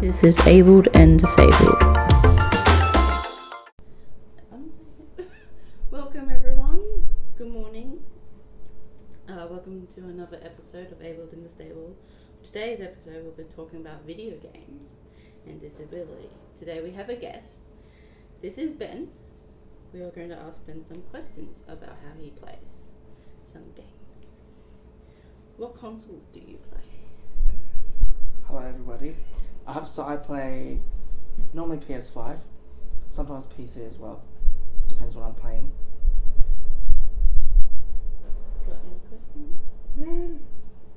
This is Abled and Disabled. Welcome everyone. Good morning. Welcome to another episode of Abled and Disabled. Today's episode we'll be talking about video games and disability. Today we have a guest. This is Ben. We are going to ask Ben some questions about how he plays some games. What consoles do you play? Hello everybody. So I play normally PS5, sometimes PC as well. Depends what I'm playing. Got any questions?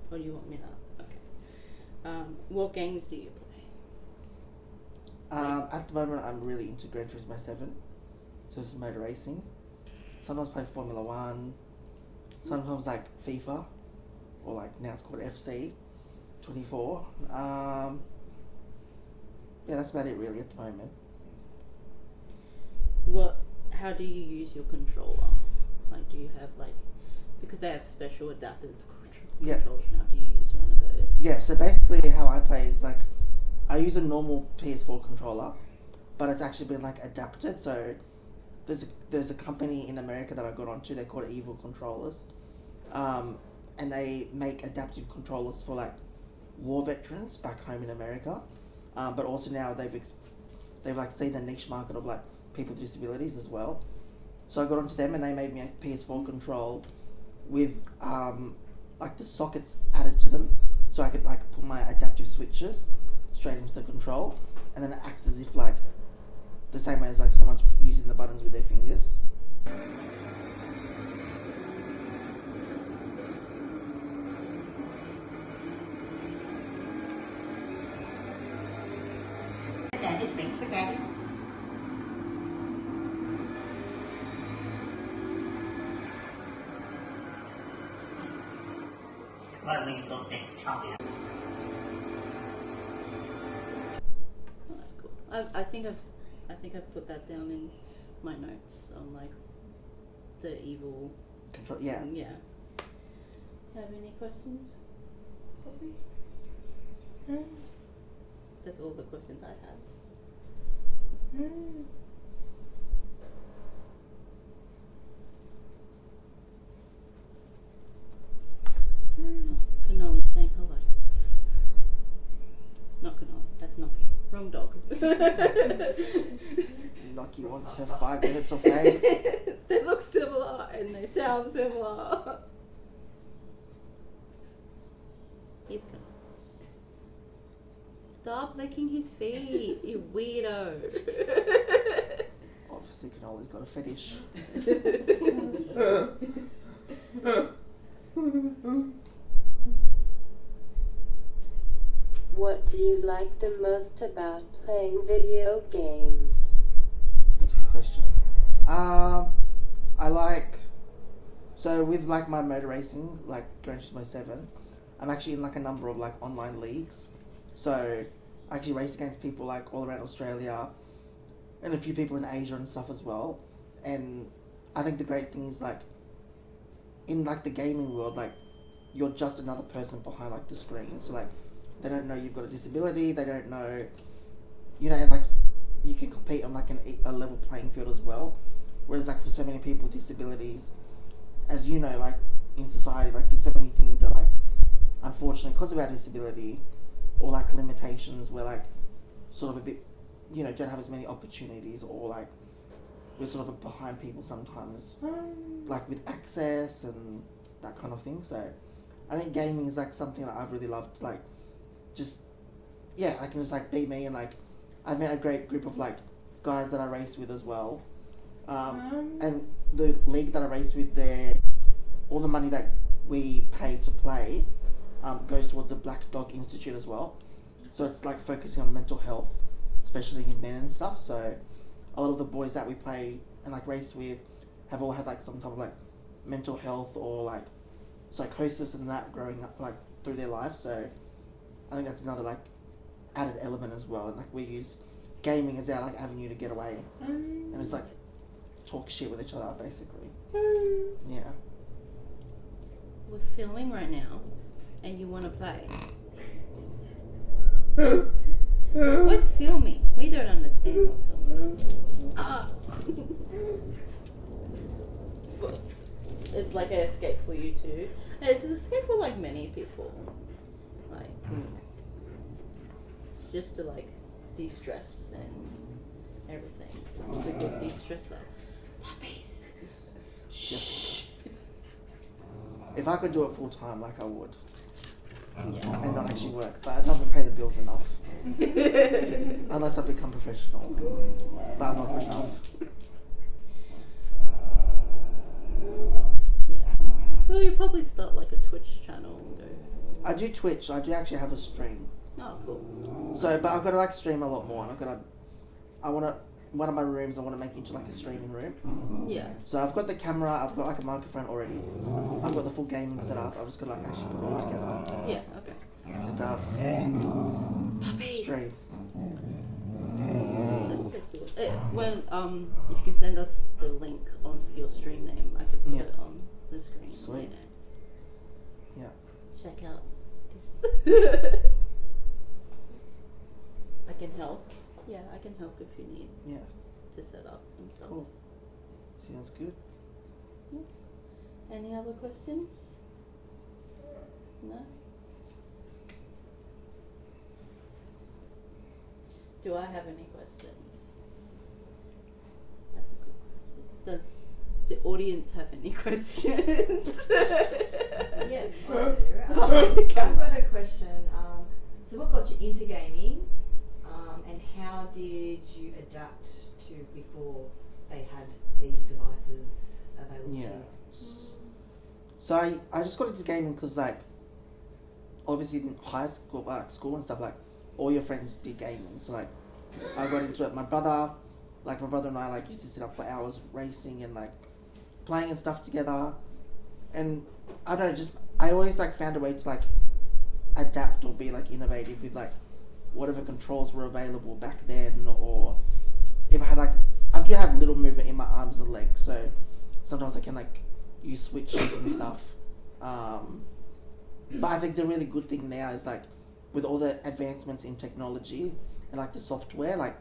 Or do you want me to? Okay. What games do you play? At the moment I'm really into Gran Turismo 7. So this is motor racing. Sometimes play Formula 1. Sometimes like FIFA. Or like now it's called FC 24. Yeah, that's about it really at the moment. How do you use your controller? Like, do you have because they have special adaptive controllers now, do you use one of those? Yeah, so basically how I play is I use a normal PS4 controller, but it's actually been adapted. So there's a company in America that I got onto. They're called Evil Controllers, and they make adaptive controllers for war veterans back home in America. But also now they've seen the niche market of people with disabilities as well. So I got onto them and they made me a PS4 control with the sockets added to them, so I could put my adaptive switches straight into the control, and then it acts as if the same way as someone's using the buttons with their fingers. Oh, that's cool. I think I've put that down in my notes on the evil control. Yeah. Yeah. Have any questions? That's all the questions I have. Canoli's saying hello. Not Canoli, that's Noki. Wrong dog. Noki wants her 5 minutes of fame. They look similar and they sound similar. He's Canoli. Stop licking his feet, you weirdo. Obviously Canoli's got a fetish. What do you like the most about playing video games? That's a good question. So with my motor racing, Gran Turismo 7, I'm actually in a number of online leagues. So I actually race against people all around Australia and a few people in Asia and stuff as well. And I think the great thing is in the gaming world, you're just another person behind the screen. So they don't know you've got a disability. They don't know, and you can compete on a level playing field as well. Whereas for so many people with disabilities, as you know, in society, there's so many things that unfortunately because of our disability or limitations, we're sort of a bit, don't have as many opportunities, or we're sort of behind people sometimes, with access and that kind of thing. So I think gaming is something that I've really loved. I can just be me, and I've met a great group of guys that I race with as well. And the league that I race with, all the money that we pay to play goes towards the Black Dog Institute as well. So it's focusing on mental health, especially in men and stuff. So a lot of the boys that we play and race with have all had some type of mental health or psychosis and that growing up through their life. So I think that's another added element as well. And we use gaming as our avenue to get away and just talk shit with each other basically. Yeah. We're filming right now, and you want to play. What's filming? We don't understand what filming is. Ah! It's like an escape for you too. It's an escape for like many people. Like, just to like de-stress and everything. It's a good de-stressor. Puppies! Shh! If I could do it full time, like I would. Yeah. And not actually work, but it doesn't pay the bills enough. Unless I become professional. But I'm not good enough. Yeah. Well, you probably start like a Twitch channel and go. I do Twitch, I do actually have a stream. Oh, cool. So, but I've got to like stream a lot more, and one of my rooms I want to make into like a streaming room. Yeah. So I've got the camera, I've got like a microphone already. I've got the full gaming setup. I've just got to like actually put it all together. Yeah, okay. And Puppies! stream. That's so cool. Well, if you can send us the link of your stream name, I could put it on the screen. Sweet. Yeah. Check out this. I can help. Yeah, I can help if you need to set up and stuff. Cool. Sounds good. Yeah. Any other questions? No? Do I have any questions? That's a good question. Does the audience have any questions? Yes, I do. Behind the I've camera. got a question. So what got you into gaming, and how did you adapt to before they had these devices available to Yeah. you? So I just got into gaming because like, obviously in high school, like school and stuff, like all your friends did gaming. So like, I got into it. My brother and I like used to sit up for hours racing and like playing and stuff together. And I don't know, just I always like found a way to like adapt or be like innovative with like whatever controls were available back then, or if I had like, I do have little movement in my arms and legs, so sometimes I can like use switches and stuff. But I think the really good thing now is like with all the advancements in technology and like the software, like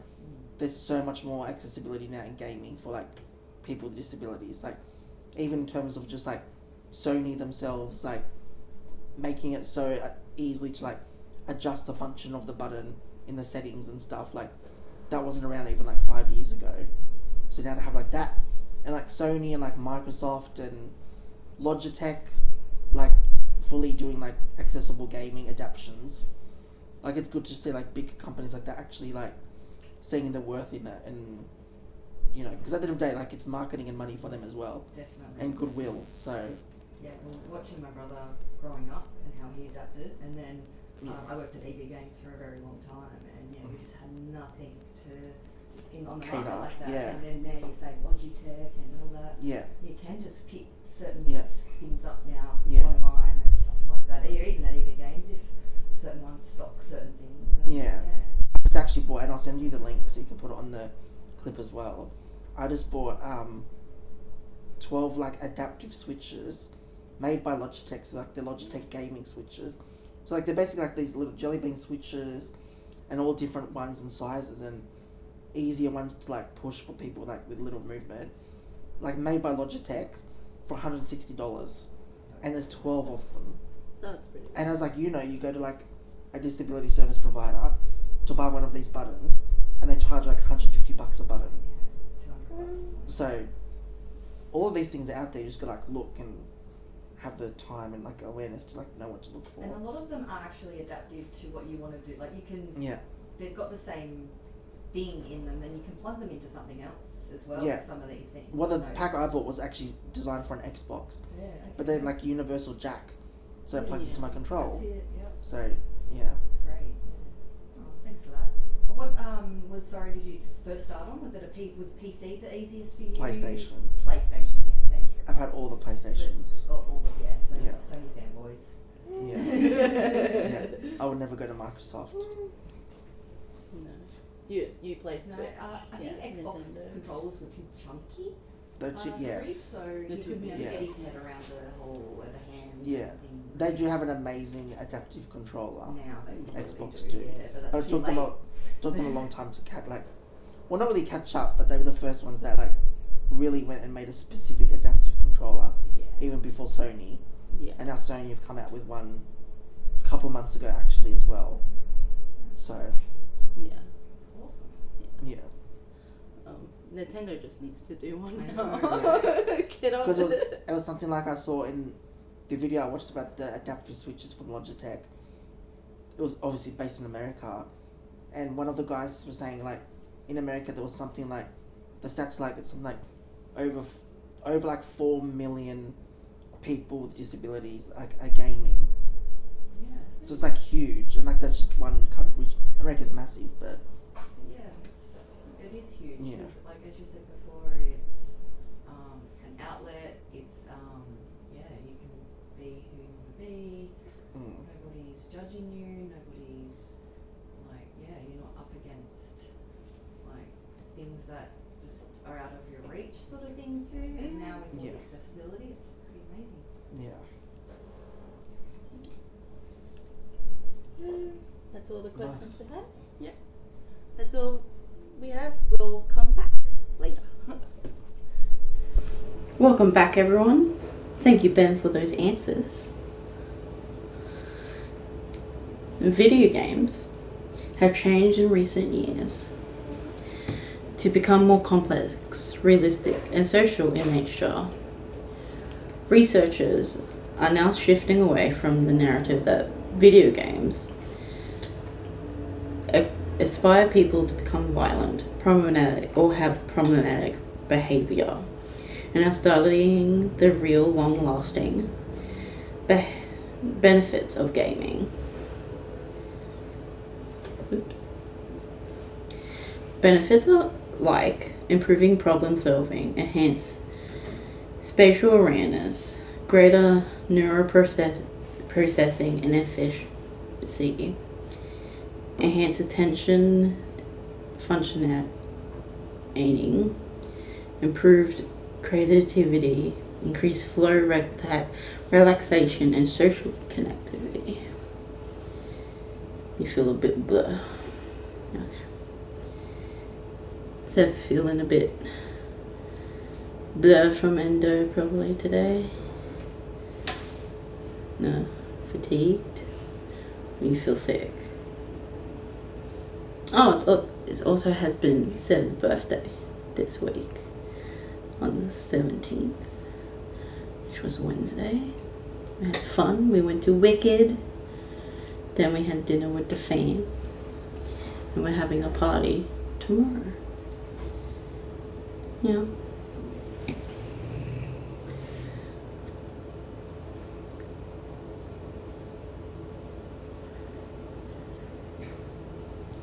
there's so much more accessibility now in gaming for like people with disabilities. Like even in terms of just like Sony themselves, like making it so easily to like adjust the function of the button in the settings and stuff, like that wasn't around even like 5 years ago. So now to have like that, and like Sony and like Microsoft and Logitech like fully doing like accessible gaming adaptations, like it's good to see like big companies like that actually like seeing the worth in it, and you know, because at the end of the day like it's marketing and money for them as well. Definitely. And goodwill. So yeah, well, watching my brother growing up and how he adapted, and then I worked at EB Games for a very long time, and we just had nothing on the market like that. Yeah. And then now you say Logitech and all that. yeah, You can just pick certain Yeah. things up now Yeah. online and stuff like that. Even at EB Games, if certain ones stock certain things. And Yeah. it's actually bought, and I'll send you the link so you can put it on the clip as well. I just bought 12 like adaptive switches made by Logitech, so like the Logitech gaming switches. So like they're basically like these little jelly bean switches, and all different ones and sizes, and easier ones to like push for people like with little movement. Like made by Logitech for $160, and there's 12 of them. That's pretty good. And as like you go to like a disability service provider to buy one of these buttons, and they charge like $150 a button. Yeah, $200. So all of these things are out there. You just gotta like look and have the time and like awareness to like know what to look for. And a lot of them are actually adaptive to what you want to do. Like you can, they've got the same thing in them, then you can plug them into something else as well. Yeah. With some of these things. Well, the So pack I bought was actually designed for an Xbox, yeah, but they're like universal jack, so it plugs into my control. That's it. Yep. So yeah, That's great. Yeah. Oh, thanks for that. What did you first start on? Was it was PC the easiest for you? PlayStation. PlayStation, yeah, same tricks. I've had all the PlayStations. All the so Yeah. Sony fanboys. Yeah, yeah. I would never go to Microsoft. No. You play No, Switch. I think Xbox Nintendo. controllers were too chunky. Yeah, So The you two couldn't hands. get his head around the whole the hand. Yeah. Thing. they do have an amazing adaptive controller. Now they really Xbox do. do. Yeah, but But that's it too took them late. took them a long time to well, not really catch up, but they were the first ones that like really went and made a specific adaptive controller, even before Sony. Yeah. And now Sony have come out with one a couple months ago actually as well. So Yeah. It's awesome. yeah, Nintendo just needs to do one I now. know. Get on because with it. it was something like I saw in the video I watched about the adaptive switches from Logitech. It was obviously based in America, and one of the guys was saying like in America there was something like the stats like it's something like over like 4 million people with disabilities like are gaming. Yeah. So it's like huge, and like that's just one country. America's massive, but Yeah, it is huge. Yeah. 'Cause, like as you said before, it's an outlet. It's you can be who you want to be. Nobody's judging you. Nobody's like, you're not up against like things that just are out of your reach, sort of thing too. And now with all the accessibility, it's pretty amazing. yeah. That's all the questions Nice. we have? Yeah. That's all we have. We'll come back later. Welcome back, everyone. Thank you, Ben, for those answers. Video games have changed in recent years to become more complex, realistic, and social in nature. Researchers are now shifting away from the narrative that video games aspire people to become violent, problematic, or have problematic behavior, and are studying the real long-lasting benefits of gaming. Benefits are like improving problem solving, enhanced spatial awareness, greater processing and efficiency, enhance attention functioning, improved creativity, increased flow, relaxation, and social connectivity. You feel a bit blur. So feeling a bit blur from endo probably today. No, fatigued. You feel sick. Oh, it also has been Seb's birthday this week on the 17th, which was Wednesday. We had fun. We went to Wicked. Then we had dinner with the fam. And we're having a party tomorrow. Yeah.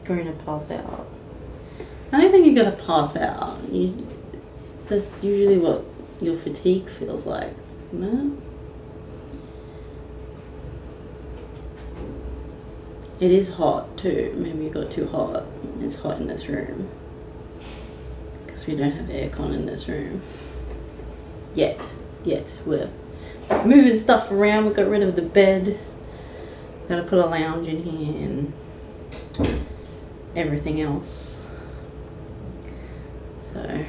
Going to pass out. I don't think you're gonna pass out. That's usually what your fatigue feels like, isn't it? It is hot too. Maybe you got too hot. It's hot in this room because we don't have aircon in this room yet. We're moving stuff around. We got rid of the bed. Gotta put a lounge in here and everything else. So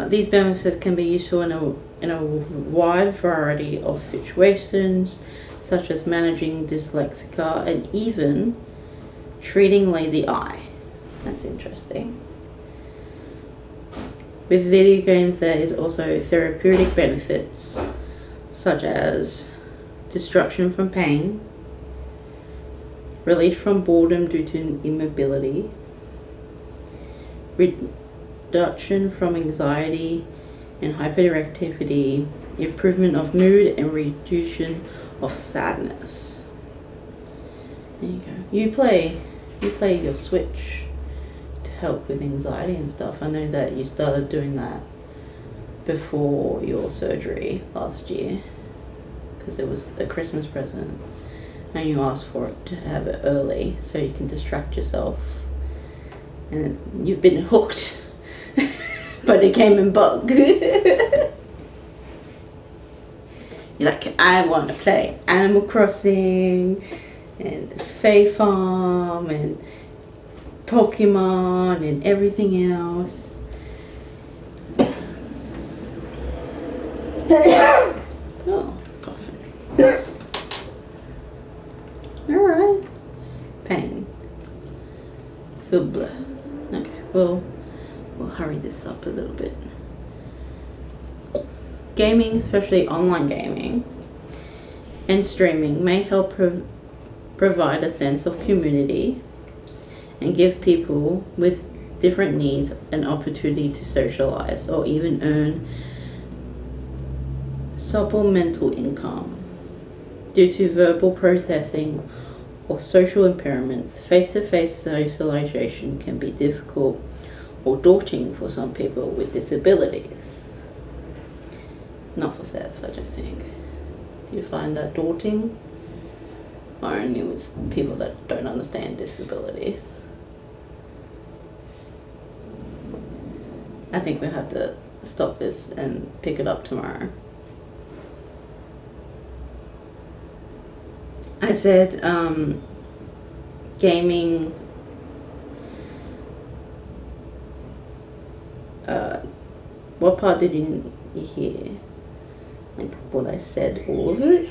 these benefits can be useful in a wide variety of situations, such as managing dyslexia and even treating lazy eye. That's interesting. With video games, there is also therapeutic benefits, such as distraction from pain, relief from boredom due to immobility, reduction from anxiety and hyperactivity, improvement of mood, and reduction of sadness. There you go. You play your Switch to help with anxiety and stuff. I know that you started doing that before your surgery last year because it was a Christmas present. And you asked for it to have it early so you can distract yourself. And you've been hooked. But it came in bulk. You're like, I want to play Animal Crossing and Fae Farm and Pokemon and everything else. Oh, coughing. Alright. Pain. Feel bleh. Okay, we'll hurry this up a little bit. Gaming, especially online gaming and streaming, may help provide a sense of community and give people with different needs an opportunity to socialize or even earn supplemental income. Due to verbal processing or social impairments, face-to-face socialization can be difficult or daunting for some people with disabilities. Not for Seth, I don't think. Do you find that daunting? Or only with people that don't understand disability? I think we have to stop this and pick it up tomorrow. I said gaming what part did you hear? Like what I said, all of it?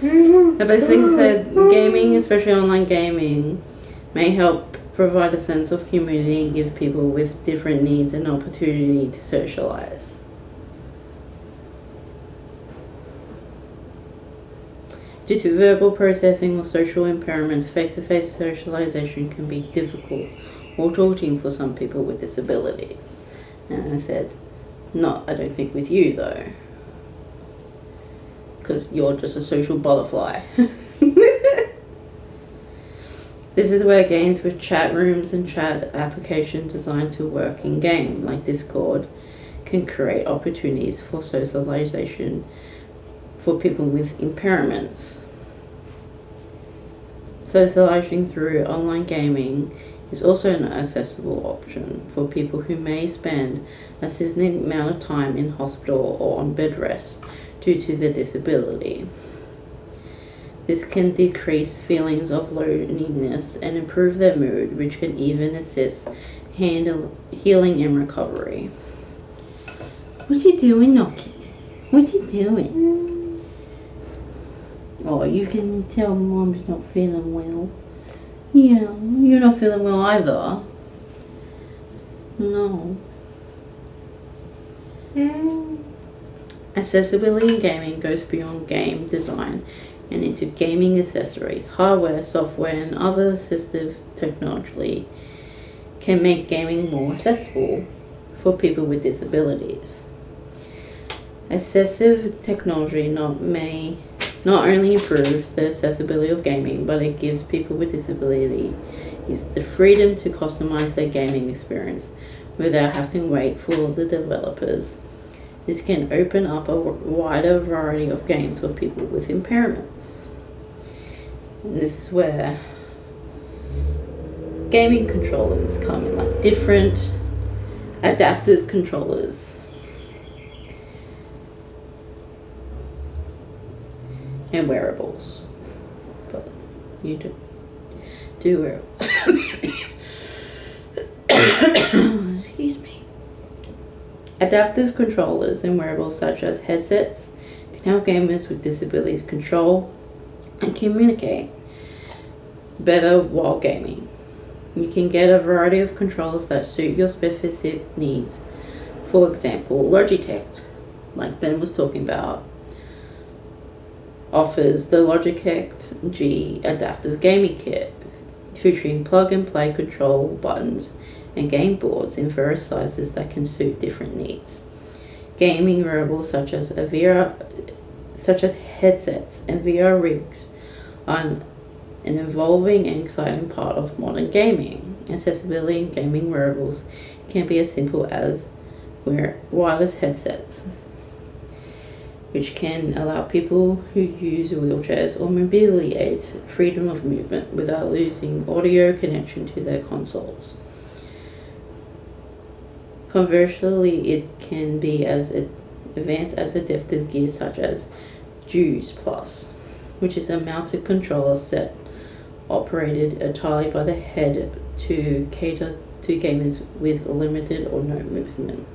I basically said gaming, especially online gaming, may help provide a sense of community and give people with different needs an opportunity to socialize. Due to verbal processing or social impairments, face-to-face socialization can be difficult or daunting for some people with disabilities. And I said, I don't think with you though, because you're just a social butterfly. This is where games with chat rooms and chat applications designed to work in game, like Discord, can create opportunities for socialization for people with impairments. Socializing through online gaming is also an accessible option for people who may spend a significant amount of time in hospital or on bed rest due to their disability. This can decrease feelings of loneliness and improve their mood, which can even assist healing and recovery. What you doing, Noki? What you doing? Oh, you can tell Mom's not feeling well. Yeah, you're not feeling well either. No. Accessibility in gaming goes beyond game design and into gaming accessories. Hardware, software, and other assistive technology can make gaming more accessible for people with disabilities. Assistive technology may not only improve the accessibility of gaming, but it gives people with disabilities the freedom to customize their gaming experience without having to wait for the developers. This can open up a wider variety of games for people with impairments. And this is where gaming controllers come in, like different adaptive controllers. And wearables, but you do wearables. Excuse me. Adaptive controllers and wearables such as headsets can help gamers with disabilities control and communicate better while gaming. You can get a variety of controllers that suit your specific needs. For example, Logitech, like Ben was talking about, offers the Logitech G Adaptive Gaming Kit, featuring plug-and-play control buttons and game boards in various sizes that can suit different needs. Gaming wearables such as headsets and VR rigs are an evolving and exciting part of modern gaming. Accessibility in gaming wearables can be as simple as wireless headsets, which can allow people who use wheelchairs or mobility aids freedom of movement without losing audio connection to their consoles. Conversely, it can be as advanced as adaptive gear such as Juice Plus, which is a mounted controller set operated entirely by the head to cater to gamers with limited or no movement.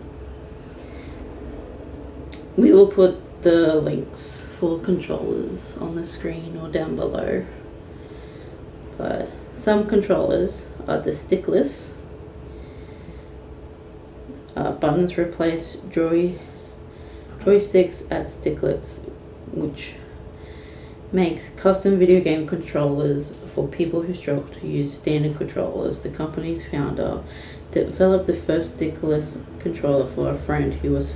We will put the links for controllers on the screen or down below. But some controllers are the Stickless. Buttons replace joysticks at Stickless, which makes custom video game controllers for people who struggle to use standard controllers. The company's founder developed the first Stickless controller for a friend who was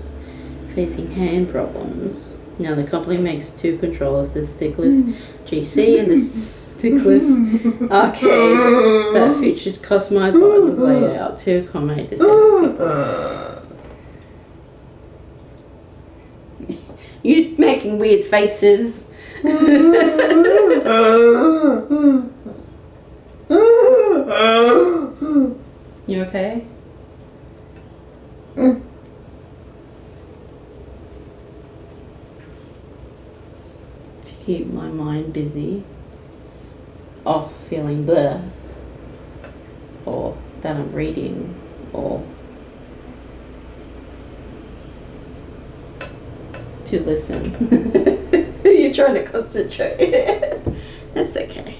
facing hand problems. Now the company makes two controllers, the Stickless GC and the Stickless Arcade, that features customized buttons layout to accommodate disabled people. You making weird faces. You okay? To keep my mind busy, off feeling blur, or that I'm reading, or to listen. You're trying to concentrate. That's okay.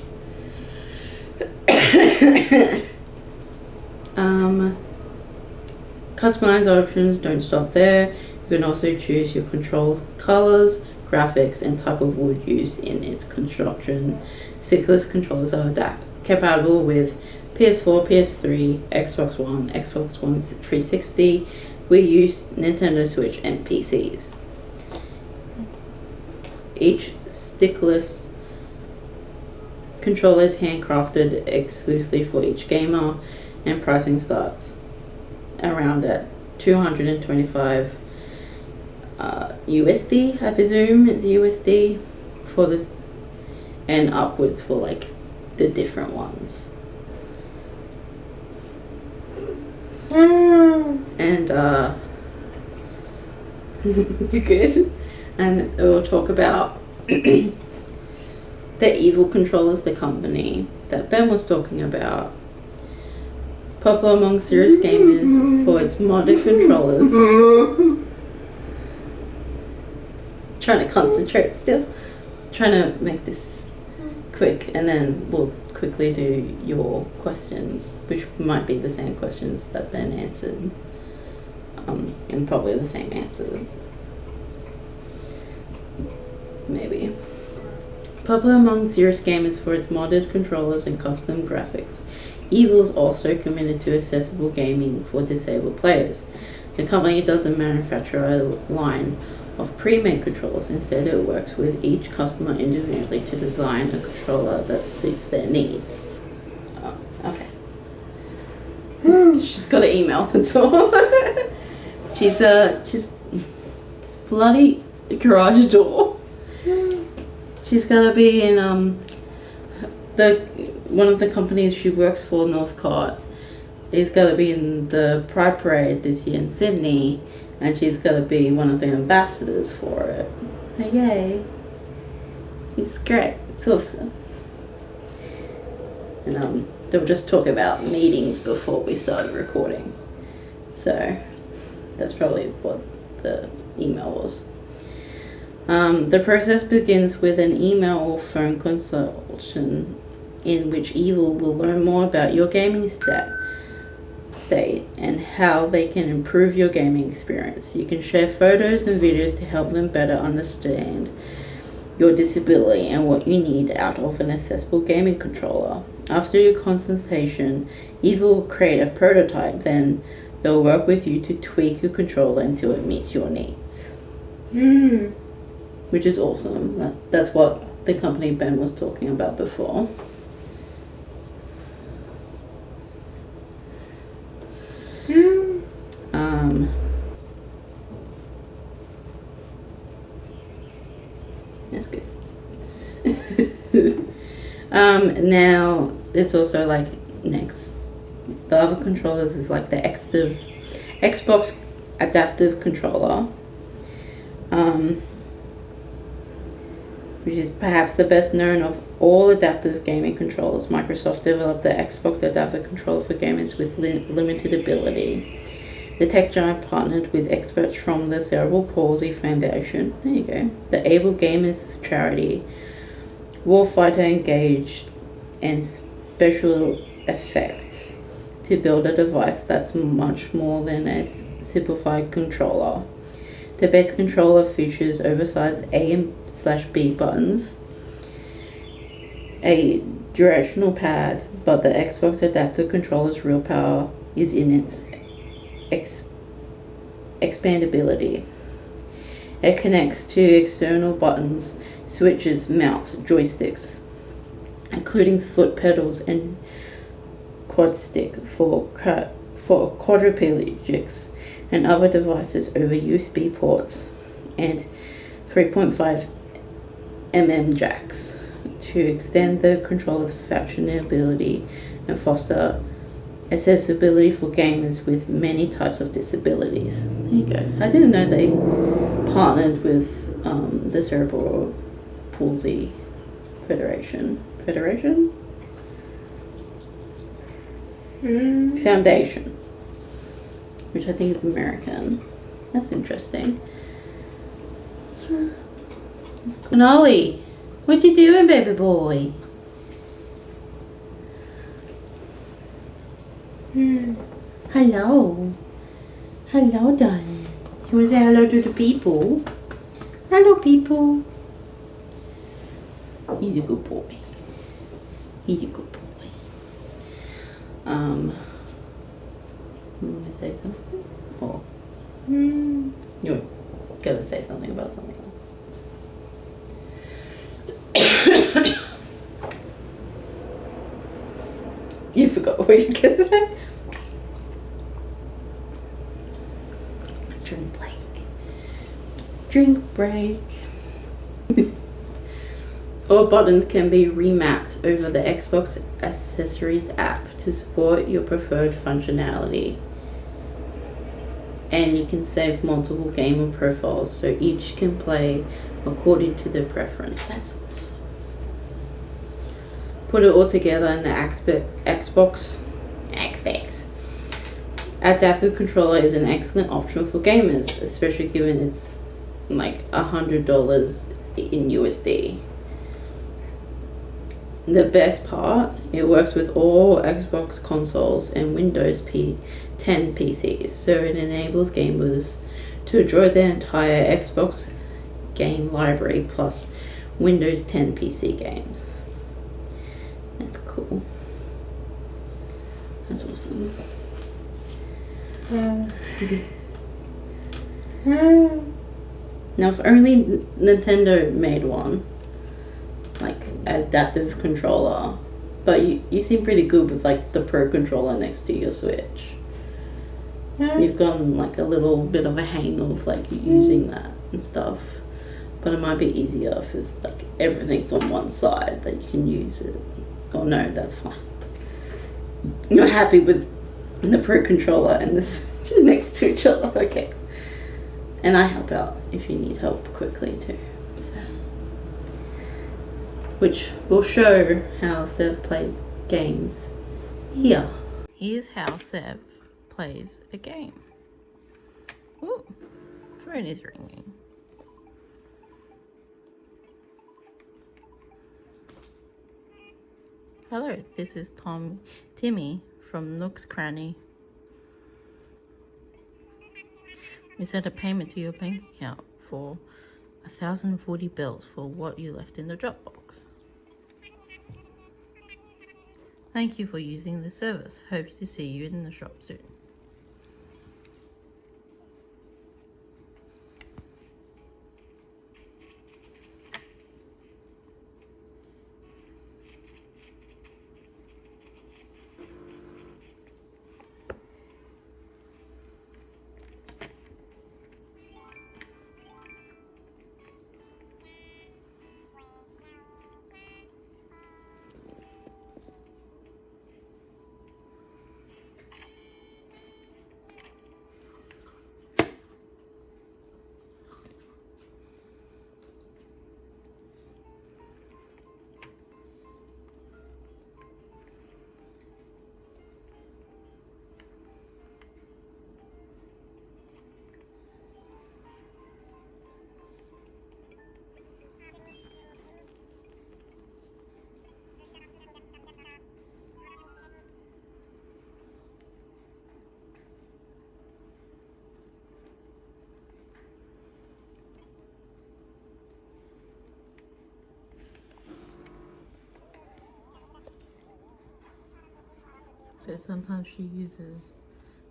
Customize options don't stop there. You can also choose your controls, colors, graphics, and type of wood used in its construction. Stickless controllers are compatible with PS4, PS3, Xbox One, Xbox One 360, Wii U, Nintendo Switch, and PCs. Each Stickless controller is handcrafted exclusively for each gamer, and pricing starts around at $225 USD, I presume it's USD for this, and upwards for like the different ones. And you good? And we'll talk about the Evil Controllers, the company that Ben was talking about. Popular among serious gamers for its modded controllers. Trying to concentrate still. Trying to make this quick, and then we'll quickly do your questions, which might be the same questions that Ben answered, and probably the same answers. Maybe. Popular among serious gamers for its modded controllers and custom graphics, Evil is also committed to accessible gaming for disabled players. The company doesn't manufacture a line of pre-made controllers. Instead, it works with each customer individually to design a controller that suits their needs. Oh, okay. She's got an email, that's all. She's this bloody garage door. She's gonna be in one of the companies she works for, Northcott, is gonna be in the Pride Parade this year in Sydney, and she's gonna be one of the ambassadors for it. So yay! It's great. It's awesome. And they were just talking about meetings before we started recording, so that's probably what the email was. The process begins with an email or phone consultation in which Evil will learn more about your gaming state and how they can improve your gaming experience. You can share photos and videos to help them better understand your disability and what you need out of an accessible gaming controller. After your consultation, Evil will create a prototype, then they'll work with you to tweak your controller until it meets your needs. Which is awesome. That's what the company Ben was talking about before. That's good. Now it's also like next. The other controllers is like the Xbox adaptive controller. which is perhaps the best known of all adaptive gaming controllers. Microsoft developed the Xbox adaptive controller for gamers with limited ability. The tech giant partnered with experts from the Cerebral Palsy Foundation, there you go, the Able Gamers Charity, Warfighter Engaged, and Special Effects to build a device that's much more than a simplified controller. The base controller features oversized A and /B buttons, a directional pad, but the Xbox adaptive controller's real power is in its expandability. It connects to external buttons, switches, mounts, joysticks, including foot pedals and Quadstick for quadriplegics and other devices over USB ports, and 3.5mm jacks to extend the controller's functionality and foster accessibility for gamers with many types of disabilities. There you go. I didn't know they partnered with the Cerebral Palsy Foundation, which I think is American. That's interesting. Nolly, what you doing, baby boy? Hello. Hello, darling. You want to say hello to the people? Hello, people. He's a good boy. He's a good boy. You want to say something? Or you're gonna say something about something else? You forgot what you were gonna say. Drink break. All buttons can be remapped over the Xbox Accessories app to support your preferred functionality. And you can save multiple gamer profiles so each can play according to their preference. That's awesome. Put it all together in the Xbox adaptive controller is an excellent option for gamers, especially given it's like $100 in USD. The best part, it works with all Xbox consoles and Windows 10 PCs, so it enables gamers to enjoy their entire Xbox game library plus Windows 10 PC games. That's cool. That's awesome. Now, if only Nintendo made one, like adaptive controller, but you seem pretty good with like the Pro controller next to your Switch. You've gotten like a little bit of a hang of like using that and stuff, but it might be easier if it's like everything's on one side that you can use it. Oh no, that's fine. You're happy with the Pro controller and the Switch next to each other, okay. And I help out if you need help quickly too. So, which will show how Sev plays games here. Here's how Sev plays a game. Ooh, phone is ringing. Hello, this is Timmy from Nook's Cranny. We sent a payment to your bank account for 1,040 bells for what you left in the Dropbox. Thank you for using the service. Hope to see you in the shop soon. So sometimes she uses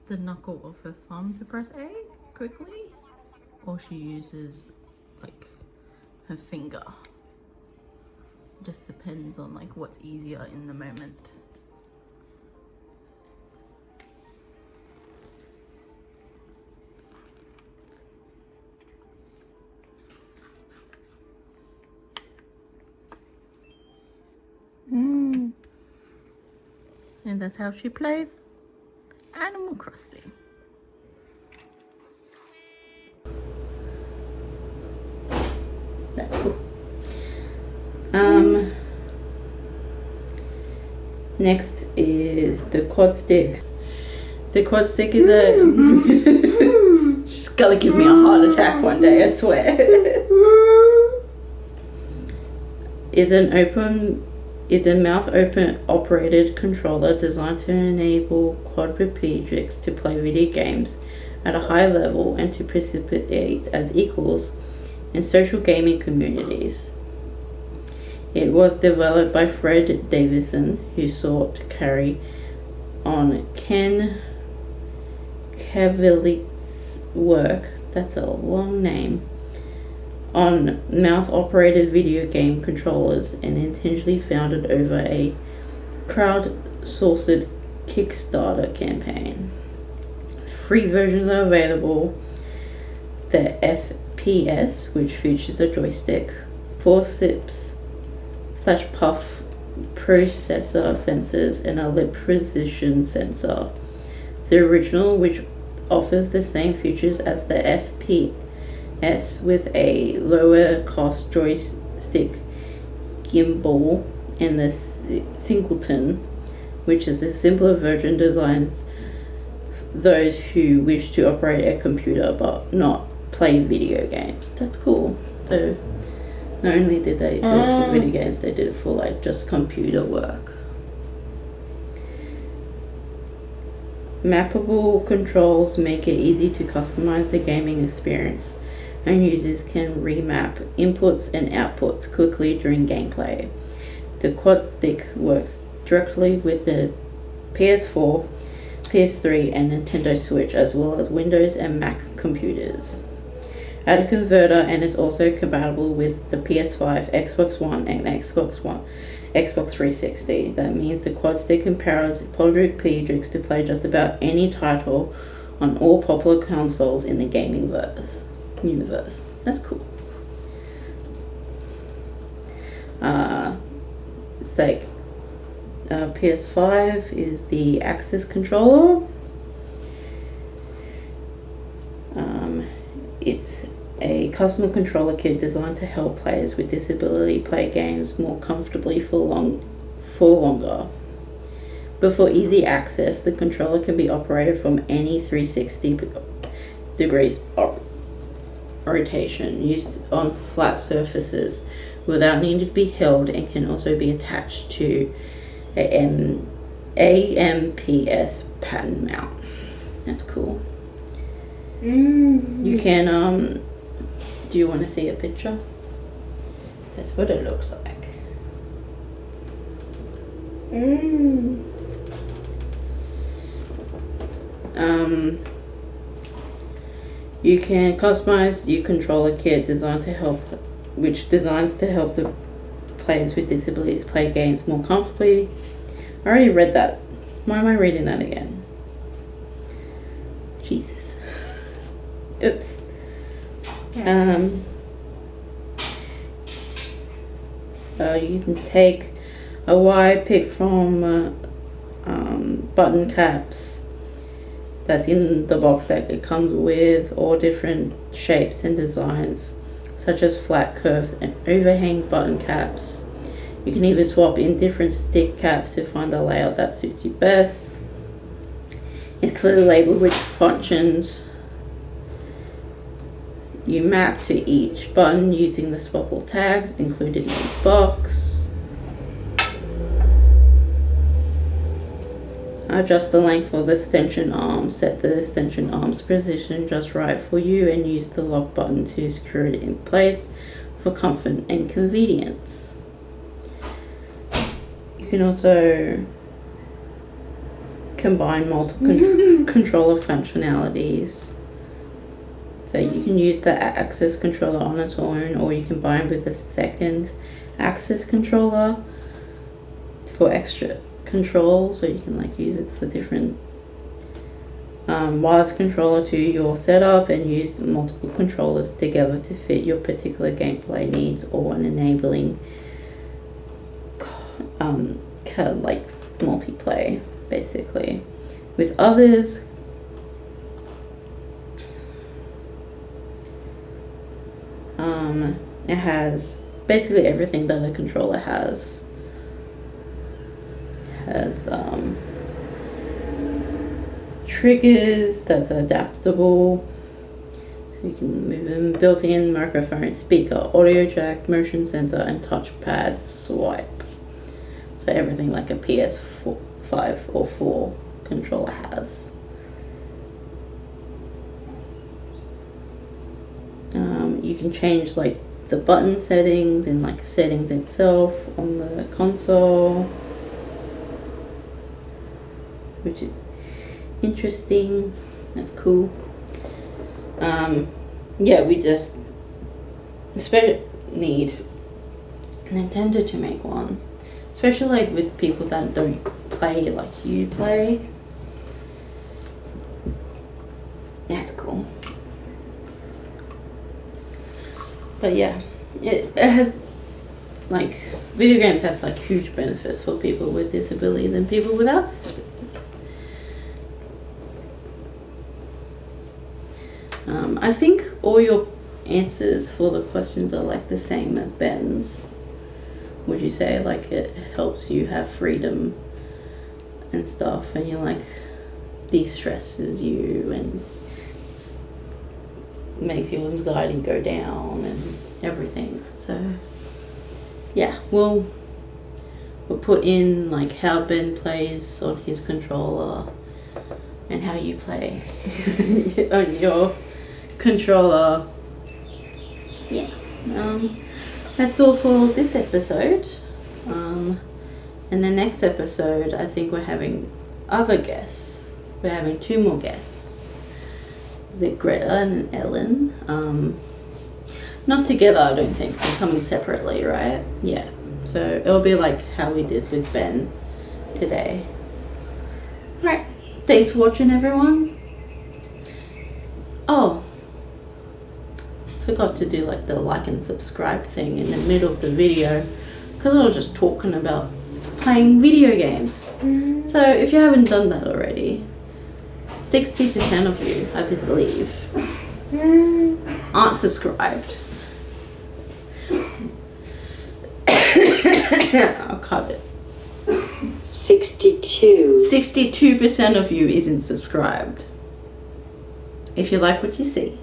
the knuckle of her thumb to press A quickly, or she uses like her finger. Just depends on like what's easier in the moment. And that's how she plays Animal Crossing. That's cool. Next is the Quadstick. The Quadstick is a... She's gonna give me a heart attack one day, I swear. Is a mouth open operated controller designed to enable quadriplegics to play video games at a high level and to participate as equals in social gaming communities. It was developed by Fred Davison, who sought to carry on Ken Kavalitz's work, that's a long name, on mouth-operated video game controllers, and intentionally founded over a crowd-sourced Kickstarter campaign. Free versions are available. The FPS, which features a joystick, 4 sips/puff processor sensors, and a lip precision sensor. The original, which offers the same features as the FPS with a lower cost joystick gimbal, and the Singleton, which is a simpler version designed those who wish to operate a computer but not play video games. That's cool. So not only did they do it for video games, they did it for like just computer work. Mappable controls make it easy to customize the gaming experience, and users can remap inputs and outputs quickly during gameplay. The Quadstick works directly with the PS4, PS3 and Nintendo Switch, as well as Windows and Mac computers. Add a converter and is also compatible with the PS5, Xbox One and Xbox 360. That means the Quadstick empowers quadriplegics to play just about any title on all popular consoles in the gaming universe. That's cool. It's like PS5 is the Axis controller. It's a custom controller kit designed to help players with disability play games more comfortably for longer. Before easy access, the controller can be operated from any 360 degrees rotation, used on flat surfaces without needing to be held, and can also be attached to an AMPS pattern mount. That's cool. You can do you want to see a picture? That's what it looks like. You can customize your controller kit designs to help the players with disabilities play games more comfortably. I already read that. Why am I reading that again? Jesus. Oops. You can take a wire pick from button caps that's in the box that it comes with, all different shapes and designs, such as flat curves and overhang button caps. You can even swap in different stick caps to find the layout that suits you best. It's clearly labeled which functions you map to each button using the swappable tags included in the box. Adjust the length of the extension arm. Set the extension arm's position just right for you and use the lock button to secure it in place for comfort and convenience. You can also combine multiple controller functionalities. So you can use the access controller on its own, or you combine with a second access controller for extra control, so you can like use it for different wireless controller to your setup, and use multiple controllers together to fit your particular gameplay needs, or an enabling like multiplayer basically. With others, it has basically everything that a controller has. Triggers that's adaptable. You can move them, built-in microphone, speaker, audio jack, motion sensor, and touchpad swipe. So everything like a PS4, 5 or 4 controller has. You can change like the button settings and like settings itself on the console, which is interesting. That's cool. Yeah, we just especially need Nintendo to make one, especially like with people that don't play like you play. That's cool. But yeah, it has like video games have like huge benefits for people with disabilities and people without disabilities. I think all your answers for the questions are like the same as Ben's. Would you say like it helps you have freedom and stuff, and you like de-stresses you and makes your anxiety go down and everything? So yeah, we'll put in like how Ben plays on his controller and how you play on your controller. Yeah. That's all for this episode. In the next episode, I think we're having other guests. We're having 2 more guests. Is it Greta and Ellen? Not together, I don't think. They're coming separately, right? Yeah. So it'll be like how we did with Ben today. Alright. Thanks for watching, everyone. Oh, forgot to do like the like and subscribe thing in the middle of the video because I was just talking about playing video games. So if you haven't done that already, 60% of you, I believe, aren't subscribed. I'll cut it. 62% of you isn't subscribed. If you like what you see,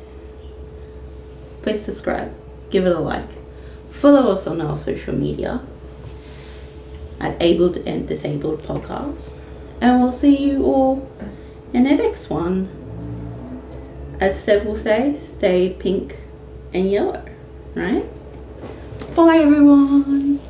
please subscribe, give it a like, follow us on our social media at Abled and Disabled Podcast, and we'll see you all in the next one. As Sev will say, stay pink and yellow, right? Bye everyone.